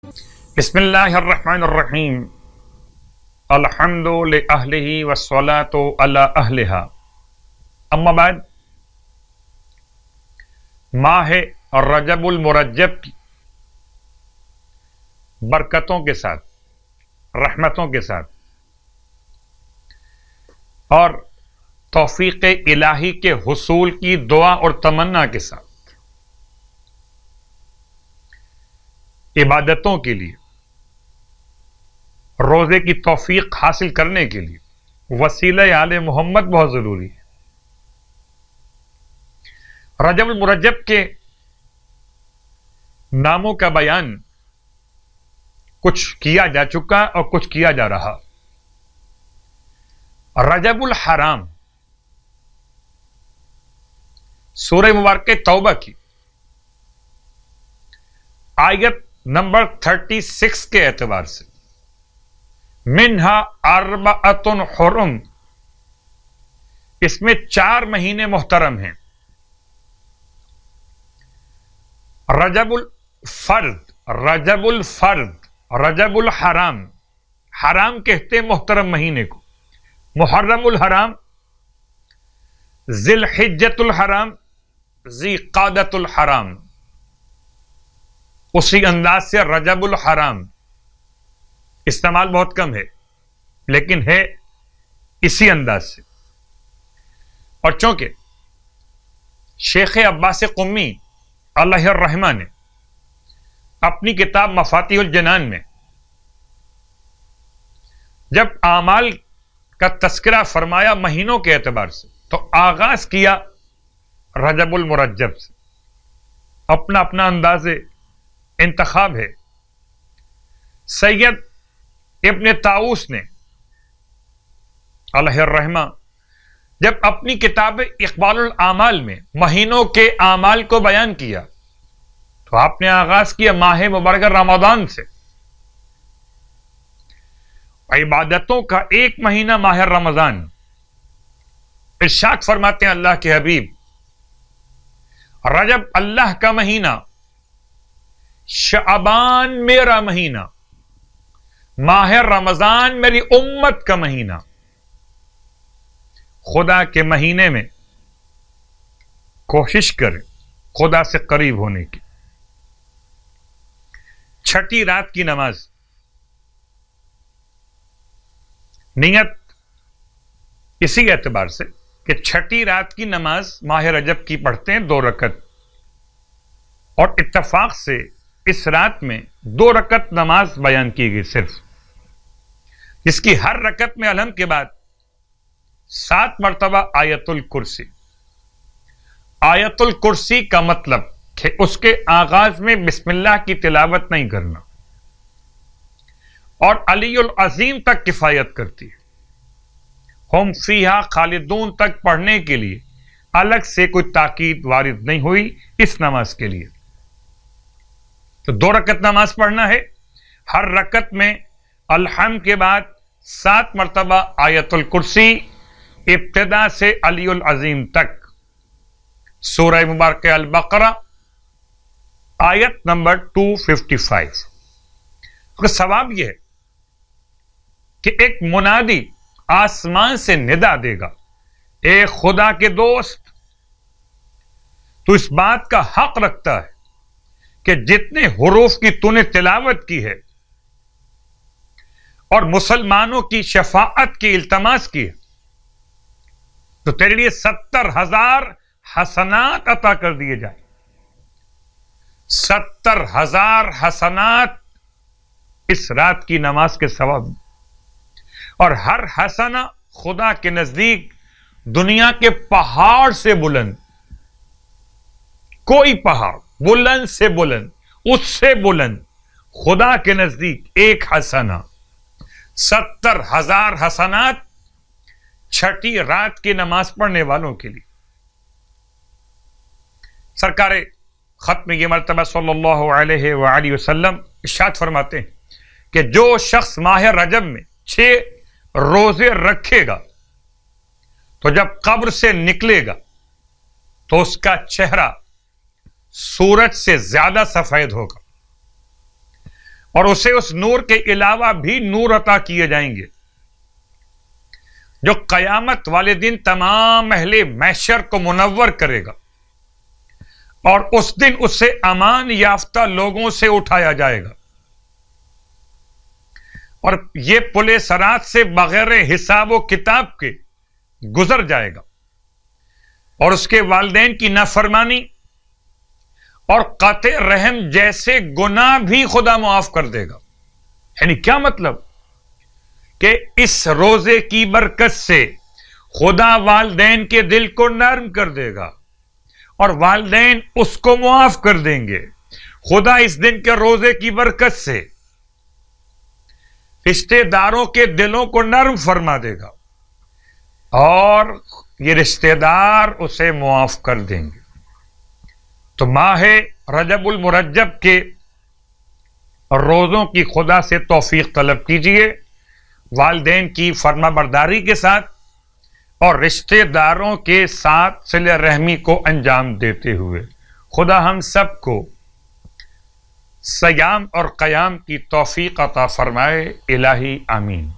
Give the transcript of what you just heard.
بسم اللہ الرحمن الرحیم الحمد لأہلہ والصلاة علی اہلہا اما بعد، ماہ رجب المرجب کی برکتوں کے ساتھ، رحمتوں کے ساتھ اور توفیق الہی کے حصول کی دعا اور تمنا کے ساتھ عبادتوں کے لیے، روزے کی توفیق حاصل کرنے کے لیے وسیلہ آل محمد بہت ضروری ہے۔ رجب المرجب کے ناموں کا بیان کچھ کیا جا چکا اور کچھ کیا جا رہا۔ رجب الحرام سورہ مبارکہ توبہ کی آیت نمبر 36 کے اعتبار سے منہا اربعۃ حرم، اس میں 4 مہینے محترم ہیں۔ رجب الفرد، رجب الفرد، رجب الحرام، حرام کہتے ہیں محترم مہینے کو، محرم الحرام، ذی الحجۃ الحرام، ذی قعدۃ الحرام، اسی انداز سے رجب الحرام استعمال بہت کم ہے لیکن ہے اسی انداز سے۔ اور چونکہ شیخ عباس قمی علیہ الرحمہ نے اپنی کتاب مفاتیح الجنان میں جب اعمال کا تذکرہ فرمایا مہینوں کے اعتبار سے، تو آغاز کیا رجب المرجب سے۔ اپنا اپنا انداز انتخاب ہے۔ سید ابن طاؤس نے علیہ الرحمہ جب اپنی کتاب اقبال الاعمال میں مہینوں کے اعمال کو بیان کیا تو آپ نے آغاز کیا ماہ مبارکہ رمضان سے۔ عبادتوں کا ایک مہینہ ماہ رمضان، ارشاد فرماتے ہیں اللہ کے حبیب، رجب اللہ کا مہینہ، شعبان میرا مہینہ، ماہ رمضان میری امت کا مہینہ۔ خدا کے مہینے میں کوشش کریں خدا سے قریب ہونے کی۔ چھٹی رات کی نماز، نیت اسی اعتبار سے کہ چھٹی رات کی نماز ماہ رجب کی پڑھتے ہیں 2 رکعت، اور اتفاق سے اس رات میں 2 رکعت نماز بیان کی گئی صرف، جس کی ہر رکعت میں الحمد کے بعد 7 مرتبہ آیت الکرسی۔ آیت الکرسی کا مطلب کہ اس کے آغاز میں بسم اللہ کی تلاوت نہیں کرنا، اور علی العظیم تک کفایت کرتی ہے۔ ہم فیہا خالدون تک پڑھنے کے لیے الگ سے کوئی تاکید وارد نہیں ہوئی اس نماز کے لیے۔ تو 2 رکعت نماز پڑھنا ہے، ہر رکعت میں الحمد کے بعد 7 مرتبہ آیت الکرسی، ابتدا سے علی العظیم تک۔ سورہ مبارکہ البقرہ آیت نمبر 255۔ اس کا ثواب یہ ہے کہ ایک منادی آسمان سے ندا دے گا، اے خدا کے دوست، تو اس بات کا حق رکھتا ہے کہ جتنے حروف کی تو نے تلاوت کی ہے اور مسلمانوں کی شفاعت کی التماس کی ہے، تو تیرے لیے 70,000 حسنات عطا کر دیے جائیں۔ 70,000 حسنات اس رات کی نماز کے ثواب، اور ہر حسنہ خدا کے نزدیک دنیا کے پہاڑ سے بلند، کوئی پہاڑ بلند سے بلند، اس سے بلند، خدا کے نزدیک ایک حسنہ۔ 70,000 حسنات چھٹی رات کی نماز پڑھنے والوں کے لیے۔ سرکار ختم یہ مرتبہ صلی اللہ علیہ وآلہ وسلم ارشاد فرماتے ہیں کہ جو شخص ماہ رجب میں 6 روزے رکھے گا تو جب قبر سے نکلے گا تو اس کا چہرہ سورج سے زیادہ سفید ہوگا، اور اسے اس نور کے علاوہ بھی نور عطا کیے جائیں گے جو قیامت والے دن تمام اہل محشر کو منور کرے گا، اور اس دن اسے امان یافتہ لوگوں سے اٹھایا جائے گا، اور یہ پل صراط سے بغیر حساب و کتاب کے گزر جائے گا، اور اس کے والدین کی نافرمانی اور قطع رحم جیسے گناہ بھی خدا معاف کر دے گا۔ یعنی کیا مطلب کہ اس روزے کی برکت سے خدا والدین کے دل کو نرم کر دے گا اور والدین اس کو معاف کر دیں گے۔ خدا اس دن کے روزے کی برکت سے رشتہ داروں کے دلوں کو نرم فرما دے گا اور یہ رشتہ دار اسے معاف کر دیں گے۔ تو ماہ رجب المرجب کے روزوں کی خدا سے توفیق طلب کیجئے، والدین کی فرما برداری کے ساتھ اور رشتہ داروں کے ساتھ صلہ رحمی کو انجام دیتے ہوئے۔ خدا ہم سب کو صیام اور قیام کی توفیق عطا فرمائے، الہی آمین۔